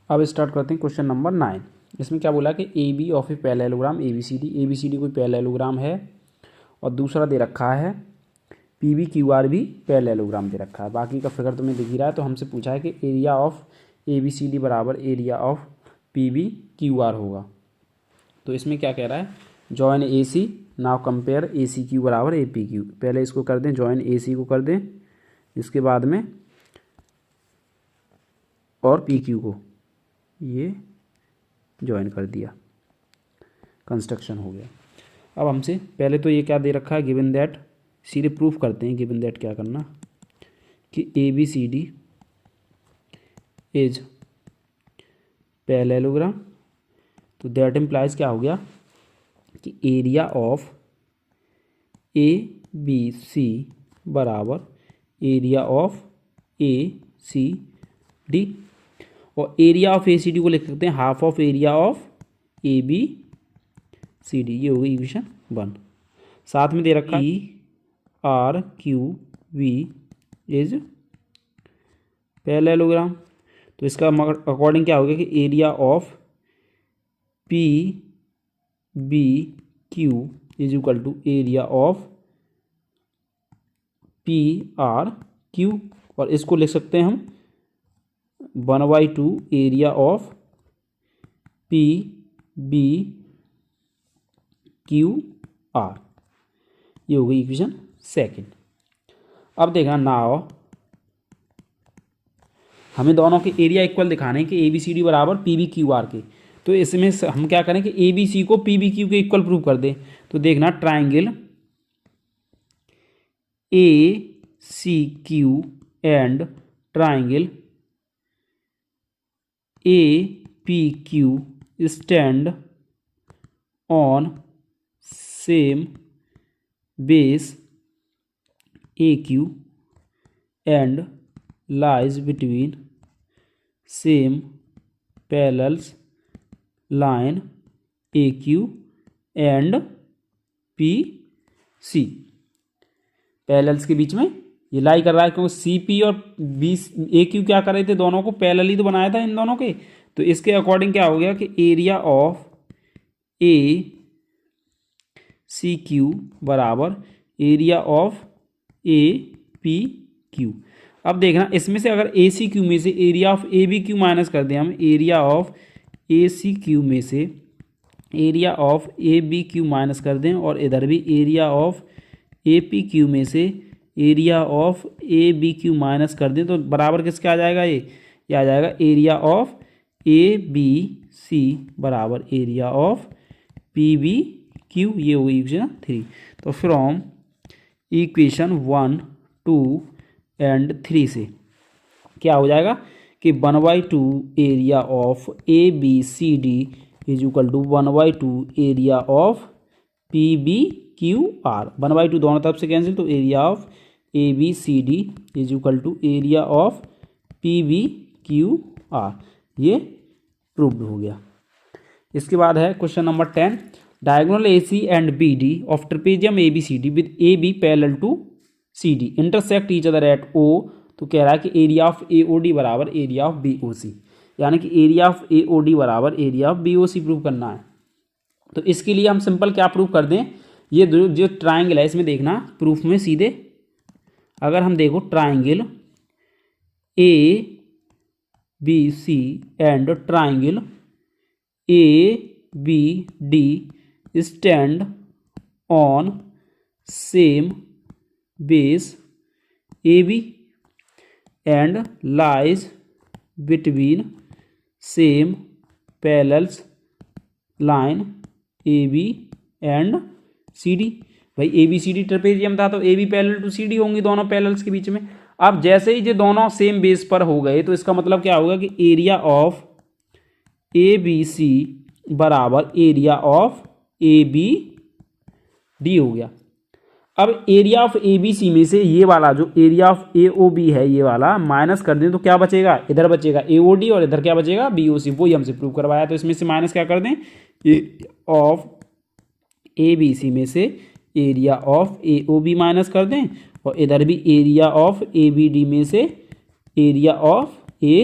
अब स्टार्ट करते हैं क्वेश्चन नंबर 9। इसमें क्या बोला कि A B of A parallelogram A B C D कोई पैरेललोग्राम है और दूसरा दे रखा है पी बी क्यू आर भी पैरेललोग्राम दे रखा है। बाकी का फिगर तुम्हें दिख ही रहा है। तो हमसे पूछा है कि area of A B C D बराबर area of P B Q R होगा। तो इसमें क्या कह रहा है, join A C, now compare A C Q बराबर ए पी क्यू। पहले इसको कर दें, जॉइन ए सी को कर दें, इसके बाद में और पी क्यू को ये ज्वाइन कर दिया, कंस्ट्रक्शन हो गया। अब हमसे पहले तो ये क्या दे रखा है, गिवन दैट, सीधे प्रूफ करते हैं। गिवन दैट क्या करना कि A B C D is parallelogram. तो दैट इम्प्लाइज क्या हो गया कि area of A B C बराबर area of A C D, और area of A C D को लिख सकते हैं half of area of A B C D. ये होगी इक्वेशन 1। साथ में दे रखा है E R Q V is parallelogram. तो इसका अकॉर्डिंग क्या होगा कि area of P B Q is equal to area of P R Q, और इसको लिख सकते हैं हम 1/2 area of P B Q R. ये हो गई इक्वेशन 2। अब देखना, नाउ हमें दोनों के एरिया इक्वल दिखाने कि ए बी सी डी बराबर पी बी क्यू आर के। तो इसमें हम क्या करें कि ए बी सी को पी बी क्यू के इक्वल प्रूव कर दें। तो देखना, triangle A C Q and triangle A P Q stand on same base A Q and lies between same parallels line A Q and P C. Parallels के बीच में ये lie कर रहा है क्योंकि सी पी और बी ए क्यू क्या कर रहे थे, दोनों को पैरेलल ही तो बनाया था इन दोनों के। तो इसके अकॉर्डिंग क्या हो गया कि area of A C Q बराबर area of A P Q. अब देखना, इसमें से अगर ए सी क्यू में से area of A B Q minus कर दें हम, area of A C Q में से area of A B Q minus कर दें, और इधर भी area of A P Q में से area of A B Q minus कर दें, तो बराबर किसका आ जाएगा, ये आ जाएगा area of A B C बराबर area of P B Q. ये होगी इक्वेशन 3। तो फ्रॉम इक्वेशन 1, 2 एंड 3 से क्या हो जाएगा कि 1/2 area of A B C D is equal to 1/2 area of P B Q R. 1/2 दोनों तरफ से कैंसिल, तो area of A B C D is equal to area of P B Q R. ये proved हो गया। इसके बाद है question number 10, diagonal A C and B D of trapezium A B C D with A B parallel to C D intersect each other at O. तो कह रहा है कि area of A O D बराबर area of B O C, यानी कि area of A O D बराबर area of B O C prove करना है। तो इसके लिए हम सिंपल क्या प्रूव कर दें, ये जो ट्राइंगल है इसमें देखना प्रूफ में सीधे, अगर हम देखो triangle A B C and triangle A B D stand on same base A B and lies between same parallels line A B and C D. भाई A B C D trapezium था तो A B parallel to C D होंगी दोनों parallels के बीच में। अब जैसे ही ये दोनों सेम बेस पर हो गए तो इसका मतलब क्या होगा कि area of A B C बराबर area of A B D हो गया। अब area of A B C में से ये वाला जो area of A O B है ये वाला माइनस कर दें तो क्या बचेगा, इधर बचेगा ए ओ डी और इधर क्या बचेगा बी ओ सी। वही हमसे प्रूव करवाया, तो इसमें से माइनस क्या कर दें, area of A B C में से area of A O B minus कर दें, और इधर भी area of A B D में से area of A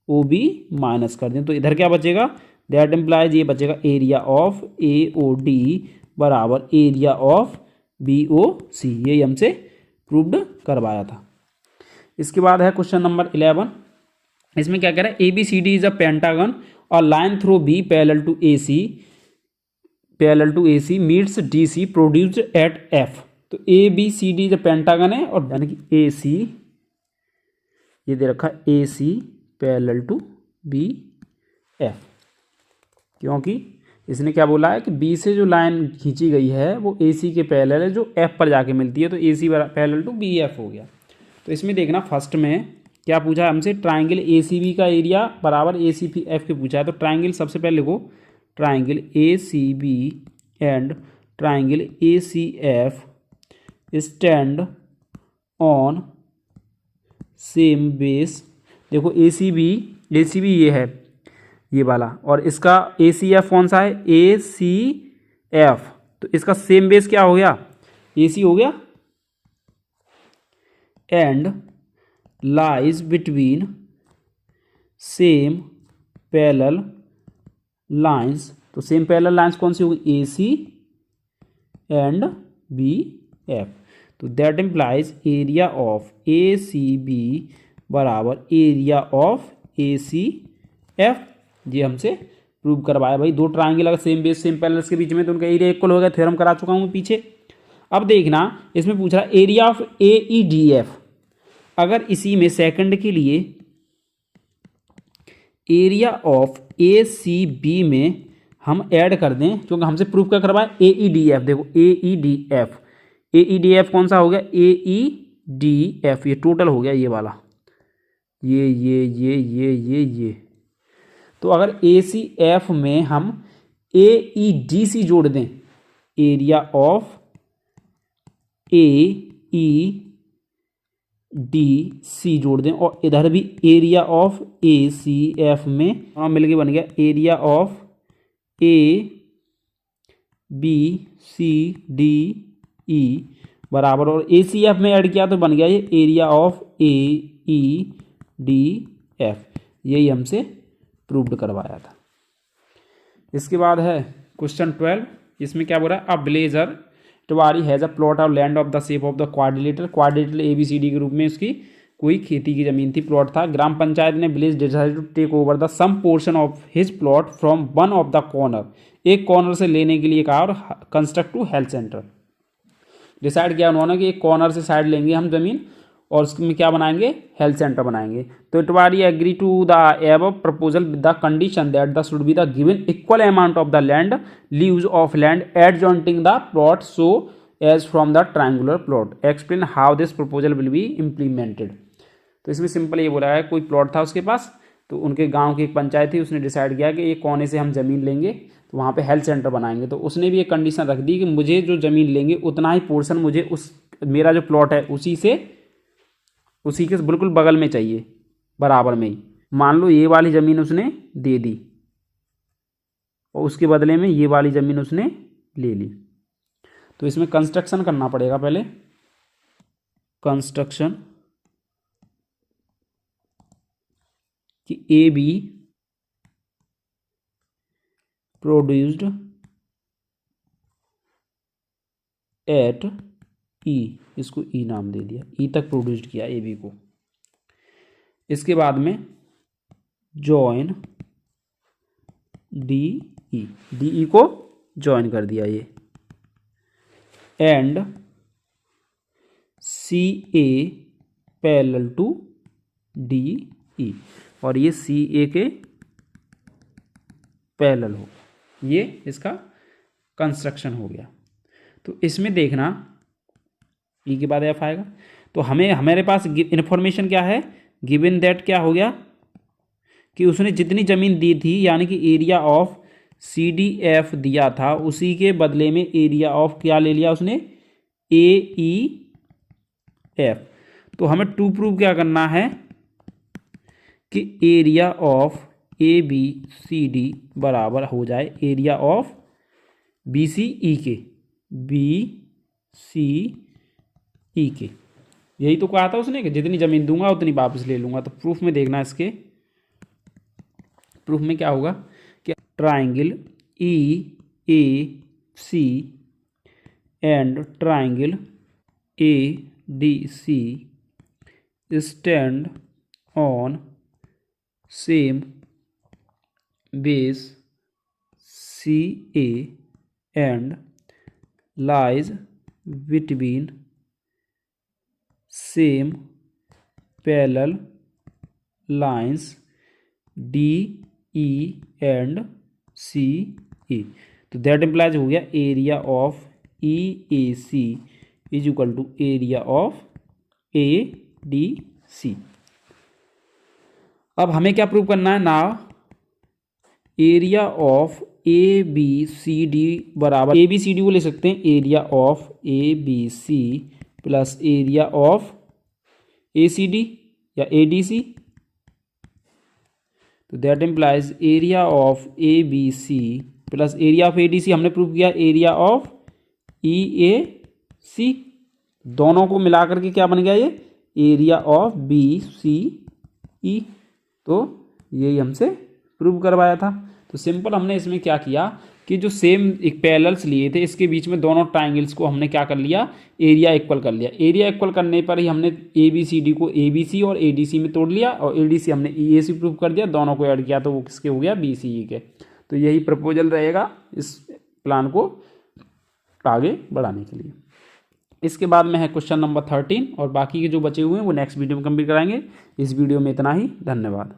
O B minus कर दें तो इधर क्या बचेगा, दैट इम्प्लाइज ये बचेगा area of A O D बराबर area of B O C. ये हमसे प्रूव्ड करवाया था। इसके बाद है क्वेश्चन नंबर 11। इसमें क्या कह रहा है, A B C D is a pentagon और line through B parallel to A C meets D C produced at F. तो ए बी सी डी जो पेंटागन है और यानी कि ए सी, ये दे रखा है A C parallel to B F, क्योंकि इसने क्या बोला है कि बी से जो लाइन खींची गई है वो ए सी के पैरेलल है जो एफ पर जाके मिलती है, तो A C parallel to B F हो गया। तो इसमें देखना फर्स्ट में क्या पूछा हमसे, ट्राइंगल ए सी बी का एरिया बराबर ए सी पी एफ के पूछा है। तो ट्राइंगल सबसे पहले लिखो, triangle A C B and triangle A C F stand on same base. देखो ए सी बी ये है, ये वाला, और इसका ए सी एफ कौन सा है, ए सी एफ। तो इसका सेम बेस क्या हो गया, ए सी हो गया, and lies between same parallel lines. तो सेम पैरेलल लाइंस कौन सी होगी, A C and B F. तो that implies area of A C B बराबर area of A C F. ये हमसे प्रूव करवाया भाई। दो ट्राइंगल अगर सेम बेस सेम पैरेलल्स के बीच में तो उनका एरिया इक्वल होगा, थ्योरम करा चुका हूँ पीछे। अब देखना इसमें पूछ रहा है area of A E D F. अगर इसी में सेकंड के लिए area of A C B में हम ऐड कर दें, क्योंकि हमसे प्रूव क्या करवाया, ए ई डी एफ। देखो ए ई डी एफ, ए ई डी एफ कौन सा हो गया, ए ई डी एफ, ये टोटल हो गया ये वाला, ये। तो अगर ए सी एफ में हम ए ई डी सी जोड़ दें, area of A E D C जोड़ दें, और इधर भी area of A C F में मिलके बन गया area of A B C D E बराबर, और ए सी एफ में ऐड किया तो बन गया ये area of A E D F. यही हमसे प्रूव्ड करवाया था। इसके बाद है क्वेश्चन 12। इसमें क्या बोल रहा है, a villager Itwari has a plot of land of the shape of the quadrilateral A B C D के रूप में उसकी कोई खेती की जमीन थी, प्लॉट था। ग्राम पंचायत ने village decided to take over the some portion of his plot from one of the corner. एक कॉर्नर से लेने के लिए कहा और construct to health centre. Decide किया उन्होंने कि एक कॉर्नर से साइड लेंगे हम जमीन और उसमें क्या बनाएंगे, हेल्थ सेंटर बनाएंगे। तो Itwari agree to the above proposal with the condition that the should be the given equal amount of the land leaves of land adjoining the plot so as from the triangular plot. Explain how this proposal will be implemented. तो इसमें simple ये बोला है, कोई plot था उसके पास, तो उनके गांव की एक पंचायत थी, उसने डिसाइड किया कि एक कोने से हम ज़मीन लेंगे तो वहाँ पे हेल्थ सेंटर बनाएंगे। तो उसने भी एक कंडीशन रख दी कि मुझे जो ज़मीन लेंगे उतना ही पोर्शन मुझे उस मेरा जो प्लॉट है उसी के बिल्कुल बगल में चाहिए, बराबर में ही। मान लो ये वाली ज़मीन उसने दे दी और उसके बदले में ये वाली ज़मीन उसने ले ली। तो इसमें कंस्ट्रक्शन करना पड़ेगा पहले, कंस्ट्रक्शन कि ए बी प्रोड्यूस्ड एट ई, इसको ई नाम दे दिया, ई तक प्रोड्यूस्ड किया ए बी को। इसके बाद में जॉइन डी ई को जॉइन कर दिया ये, and C A parallel to D E, और ये सी ए के पैरेलल हो, ये इसका कंस्ट्रक्शन हो गया। तो इसमें देखना ई के बाद एफ आएगा। तो हमारे पास इन्फॉर्मेशन क्या है, गिवन दैट क्या हो गया कि उसने जितनी ज़मीन दी थी यानी कि area of C D F दिया था, उसी के बदले में एरिया ऑफ क्या ले लिया उसने, ए ई एफ। तो हमें टू प्रूव क्या करना है कि area of A B C D बराबर हो जाए area of B C E के, बी सी ई के। यही तो कहा था उसने कि जितनी ज़मीन दूंगा उतनी वापस ले लूँगा। तो प्रूफ में देखना इसके, प्रूफ में क्या होगा कि triangle E A C and triangle A D C stand on same base C A and lies between same parallel lines D E and C A। तो दैट इम्प्लाइज हो गया area of E A C is equal to area of A D C. अब हमें क्या prove करना है ना, area of A B C D बराबर, ए बी सी डी को ले सकते हैं area of A B C plus area of A C D या ए डी सी। तो that implies area of A B C plus area of A D सी, हमने prove किया area of E A सी, दोनों को मिला करके क्या बन गया ये एरिया ऑफ बी सी ई। तो यही हमसे प्रूव करवाया था। तो सिंपल हमने इसमें क्या किया कि जो सेम एक पैरेलल्स लिए थे इसके बीच में दोनों ट्राइंगल्स को हमने क्या कर लिया, एरिया इक्वल कर लिया। एरिया इक्वल करने पर ही हमने ए बी सी डी को ए बी सी और ए डी सी में तोड़ लिया और ए डी सी हमने ई ए सी प्रूव कर दिया, दोनों को ऐड किया तो वो किसके हो गया, बी सी ई के। तो यही प्रपोजल रहेगा इस प्लान को आगे बढ़ाने के लिए। इसके बाद में है क्वेश्चन नंबर 13 और बाकी के जो बचे हुए हैं वो नेक्स्ट वीडियो में कंप्लीट कराएंगे। इस वीडियो में इतना ही, धन्यवाद।